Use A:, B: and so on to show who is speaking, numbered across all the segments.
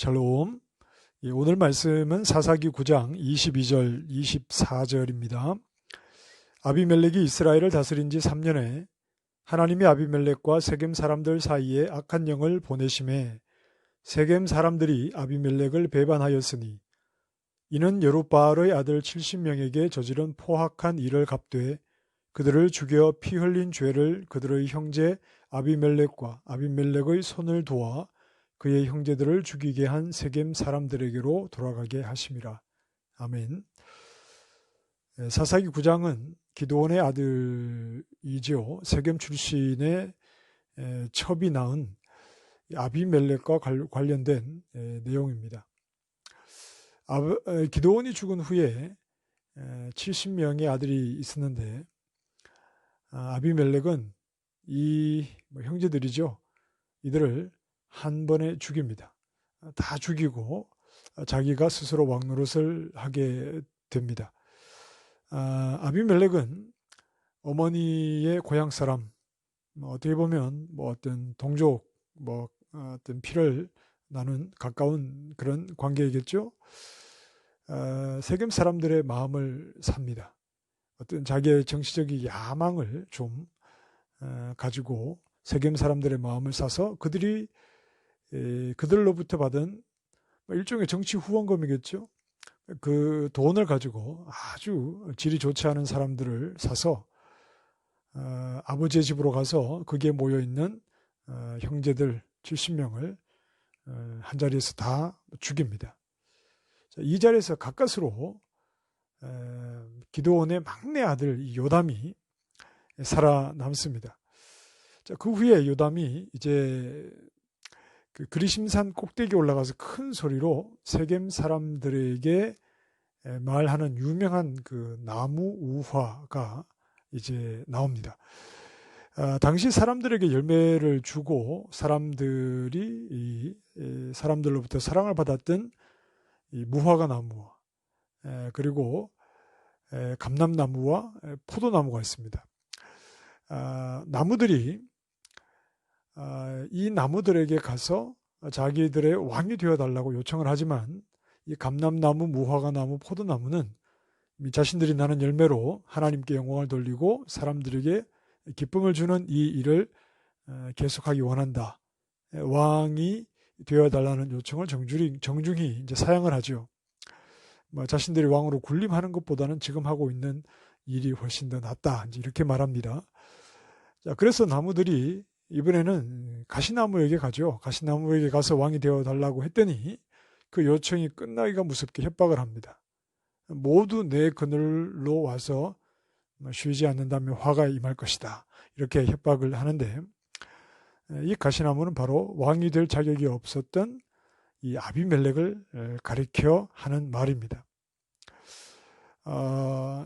A: 샬롬. 오늘 말씀은 사사기 9장 22절, 24절입니다. 아비멜렉이 이스라엘을 다스린 지 3년에 하나님이 아비멜렉과 세겜 사람들 사이에 악한 영을 보내심에 세겜 사람들이 아비멜렉을 배반하였으니 이는 여룻바알의 아들 70명에게 저지른 포악한 일을 갚되 그들을 죽여 피 흘린 죄를 그들의 형제 아비멜렉과 아비멜렉의 손을 도와 그의 형제들을 죽이게 한 세겜 사람들에게로 돌아가게 하심이라. 아멘. 사사기 9장은 기드온의 아들이죠. 세겜 출신의 첩이 낳은 아비멜렉과 관련된 내용입니다. 기드온이 죽은 후에 70명의 아들이 있었는데 아비멜렉은 이 형제들이죠. 이들을 한 번에 죽입니다. 다 죽이고 자기가 스스로 왕노릇을 하게 됩니다. 아비멜렉은 어머니의 고향 사람, 어떻게 보면 어떤 동족, 어떤 피를 나눈 가까운 그런 관계이겠죠. 세겜 사람들의 마음을 삽니다. 어떤 자기의 정치적인 야망을 좀 가지고 세겜 사람들의 마음을 사서 그들로부터 받은 일종의 정치 후원금이겠죠. 그 돈을 가지고 아주 질이 좋지 않은 사람들을 사서 아버지의 집으로 가서 거기에 모여있는 형제들 70명을 한 자리에서 다 죽입니다. 이 자리에서 가까스로 기드온의 막내 아들 요담이 살아남습니다. 그 후에 요담이 이제 그 그리심산 꼭대기에 올라가서 큰 소리로 세겜 사람들에게 말하는 유명한 그 나무 우화가 이제 나옵니다. 당시 사람들에게 열매를 주고 사람들이 사람들로부터 사랑을 받았던 이 무화과 나무와 그리고 감람나무와 포도나무가 있습니다. 나무들이 이 나무들에게 가서 자기들의 왕이 되어달라고 요청을 하지만 이 감람나무, 무화과나무, 포도나무는 자신들이 나는 열매로 하나님께 영광을 돌리고 사람들에게 기쁨을 주는 이 일을 계속하기 원한다. 왕이 되어달라는 요청을 정중히 이제 사양을 하죠. 자신들이 왕으로 군림하는 것보다는 지금 하고 있는 일이 훨씬 더 낫다. 이제 이렇게 말합니다. 자, 그래서 나무들이 이번에는 가시나무에게 가죠. 가시나무에게 가서 왕이 되어달라고 했더니 그 요청이 끝나기가 무섭게 협박을 합니다. 모두 내 그늘로 와서 쉬지 않는다면 화가 임할 것이다. 이렇게 협박을 하는데 이 가시나무는 바로 왕이 될 자격이 없었던 이 아비멜렉을 가리켜 하는 말입니다.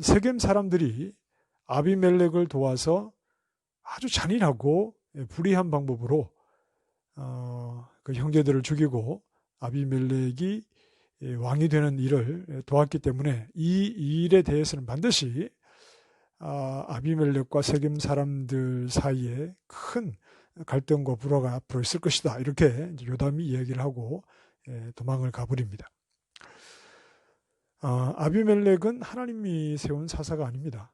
A: 세겜 사람들이 아비멜렉을 도와서 아주 잔인하고 불의한 방법으로 그 형제들을 죽이고 아비멜렉이 왕이 되는 일을 도왔기 때문에 이 일에 대해서는 반드시 아비멜렉과 세겜 사람들 사이에 큰 갈등과 불화가 앞으로 있을 것이다. 이렇게 요담이 이야기를 하고 도망을 가버립니다. 아비멜렉은 하나님이 세운 사사가 아닙니다.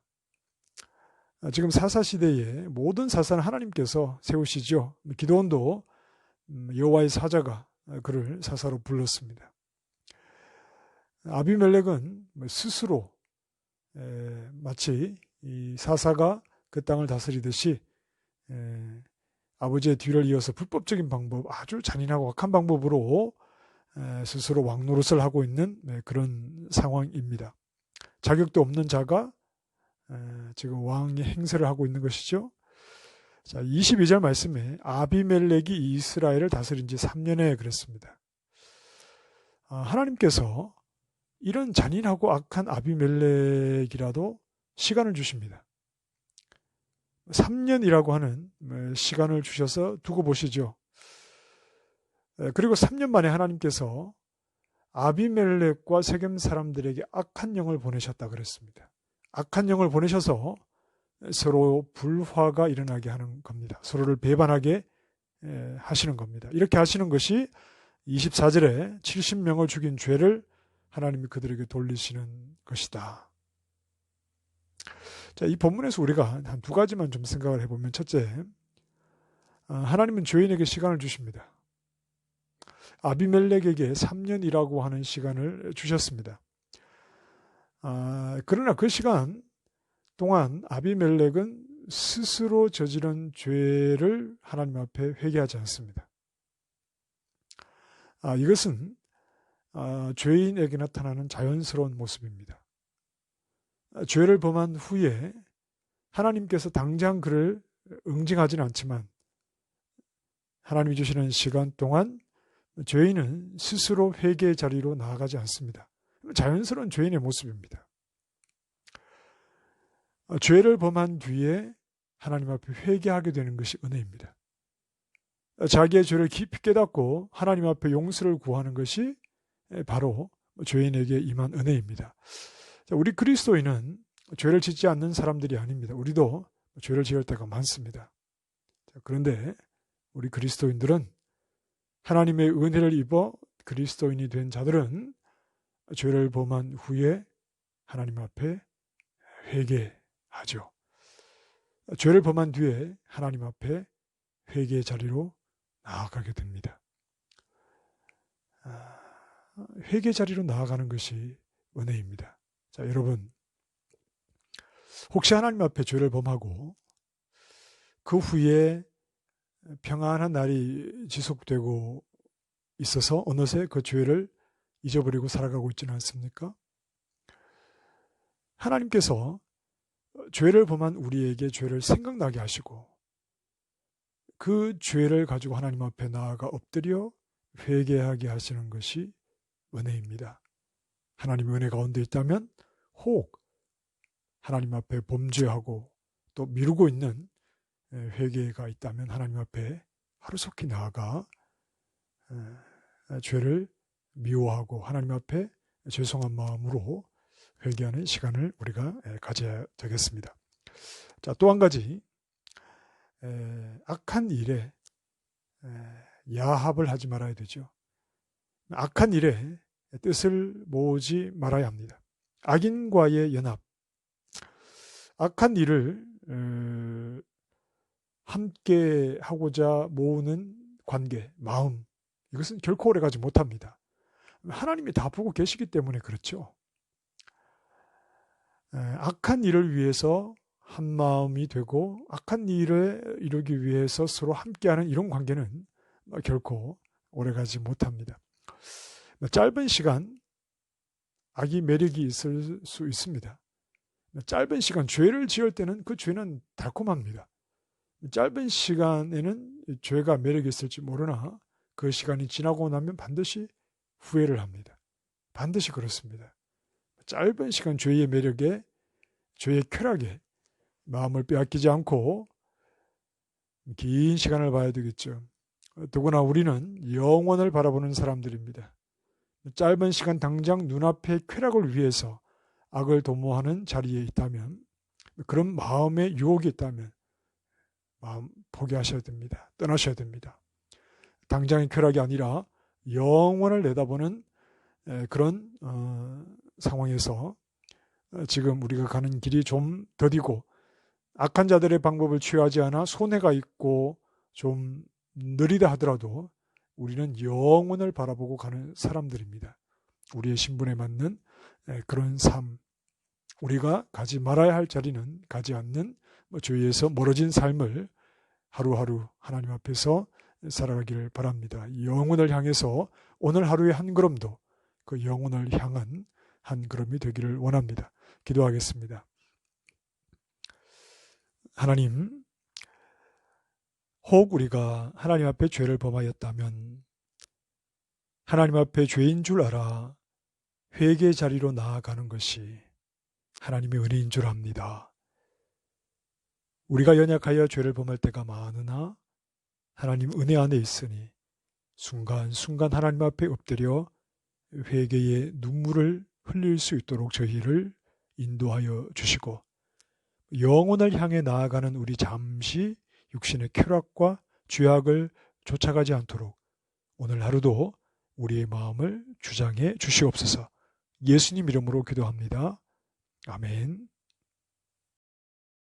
A: 지금 사사 시대에 모든 사사는 하나님께서 세우시죠. 기드온도 여호와의 사자가 그를 사사로 불렀습니다. 아비멜렉은 스스로 마치 이 사사가 그 땅을 다스리듯이 아버지의 뒤를 이어서 불법적인 방법, 아주 잔인하고 악한 방법으로 스스로 왕노릇을 하고 있는 그런 상황입니다. 자격도 없는 자가 지금 왕의 행세를 하고 있는 것이죠. 자, 22절 말씀에 아비멜렉이 이스라엘을 다스린 지 3년에 그랬습니다. 하나님께서 이런 잔인하고 악한 아비멜렉이라도 시간을 주십니다. 3년이라고 하는 시간을 주셔서 두고 보시죠. 그리고 3년 만에 하나님께서 아비멜렉과 세겜 사람들에게 악한 영을 보내셨다 그랬습니다. 악한 영을 보내셔서 서로 불화가 일어나게 하는 겁니다. 서로를 배반하게 하시는 겁니다. 이렇게 하시는 것이 24절에 70명을 죽인 죄를 하나님이 그들에게 돌리시는 것이다. 자, 이 본문에서 우리가 한 두 가지만 좀 생각을 해보면, 첫째, 하나님은 죄인에게 시간을 주십니다. 아비멜렉에게 3년이라고 하는 시간을 주셨습니다. 그러나 그 시간 동안 아비멜렉은 스스로 저지른 죄를 하나님 앞에 회개하지 않습니다. 이것은 죄인에게 나타나는 자연스러운 모습입니다. 죄를 범한 후에 하나님께서 당장 그를 응징하지는 않지만 하나님이 주시는 시간 동안 죄인은 스스로 회개의 자리로 나아가지 않습니다. 자연스러운 죄인의 모습입니다. 죄를 범한 뒤에 하나님 앞에 회개하게 되는 것이 은혜입니다. 자기의 죄를 깊이 깨닫고 하나님 앞에 용서를 구하는 것이 바로 죄인에게 임한 은혜입니다. 우리 그리스도인은 죄를 짓지 않는 사람들이 아닙니다. 우리도 죄를 지을 때가 많습니다. 그런데 우리 그리스도인들은 하나님의 은혜를 입어 그리스도인이 된 자들은 죄를 범한 후에 하나님 앞에 회개하죠. 죄를 범한 뒤에 하나님 앞에 회개의 자리로 나아가게 됩니다. 회개 자리로 나아가는 것이 은혜입니다. 자, 여러분, 혹시 하나님 앞에 죄를 범하고 그 후에 평안한 날이 지속되고 있어서 어느새 그 죄를 잊어버리고 살아가고 있지는 않습니까? 하나님께서 죄를 범한 우리에게 죄를 생각나게 하시고 그 죄를 가지고 하나님 앞에 나아가 엎드려 회개하게 하시는 것이 은혜입니다. 하나님의 은혜 가운데 있다면 혹 하나님 앞에 범죄하고 또 미루고 있는 회개가 있다면 하나님 앞에 하루속히 나아가 죄를 미워하고 하나님 앞에 죄송한 마음으로 회개하는 시간을 우리가 가져야 되겠습니다. 자, 또 한 가지, 악한 일에 야합을 하지 말아야 되죠. 악한 일에 뜻을 모으지 말아야 합니다. 악인과의 연합, 악한 일을 함께 하고자 모으는 관계, 마음, 이것은 결코 오래가지 못합니다. 하나님이 다 보고 계시기 때문에 그렇죠. 악한 일을 위해서 한 마음이 되고 악한 일을 이루기 위해서 서로 함께하는 이런 관계는 결코 오래가지 못합니다. 짧은 시간 악이 매력이 있을 수 있습니다. 짧은 시간 죄를 지을 때는 그 죄는 달콤합니다. 짧은 시간에는 죄가 매력이 있을지 모르나 그 시간이 지나고 나면 반드시 후회를 합니다. 반드시 그렇습니다. 짧은 시간 죄의 매력에, 죄의 쾌락에 마음을 빼앗기지 않고 긴 시간을 봐야 되겠죠. 더구나 우리는 영원을 바라보는 사람들입니다. 짧은 시간 당장 눈앞의 쾌락을 위해서 악을 도모하는 자리에 있다면, 그런 마음의 유혹이 있다면 마음 포기하셔야 됩니다. 떠나셔야 됩니다. 당장의 쾌락이 아니라 영원을 내다보는 그런 상황에서 지금 우리가 가는 길이 좀 더디고 악한 자들의 방법을 취하지 않아 손해가 있고 좀 느리다 하더라도 우리는 영원을 바라보고 가는 사람들입니다. 우리의 신분에 맞는 그런 삶, 우리가 가지 말아야 할 자리는 가지 않는 죄에서 멀어진 삶을 하루하루 하나님 앞에서 살아가기를 바랍니다. 영혼을 향해서 오늘 하루의 한 걸음도 그 영혼을 향한 한 걸음이 되기를 원합니다. 기도하겠습니다. 하나님, 혹 우리가 하나님 앞에 죄를 범하였다면 하나님 앞에 죄인 줄 알아 회개 자리로 나아가는 것이 하나님의 은혜인 줄 압니다. 우리가 연약하여 죄를 범할 때가 많으나 하나님 은혜 안에 있으니 순간순간 하나님 앞에 엎드려 회개의 눈물을 흘릴 수 있도록 저희를 인도하여 주시고 영혼을 향해 나아가는 우리 잠시 육신의 쾌락과 죄악을 쫓아가지 않도록 오늘 하루도 우리의 마음을 주장해 주시옵소서. 예수님 이름으로 기도합니다. 아멘.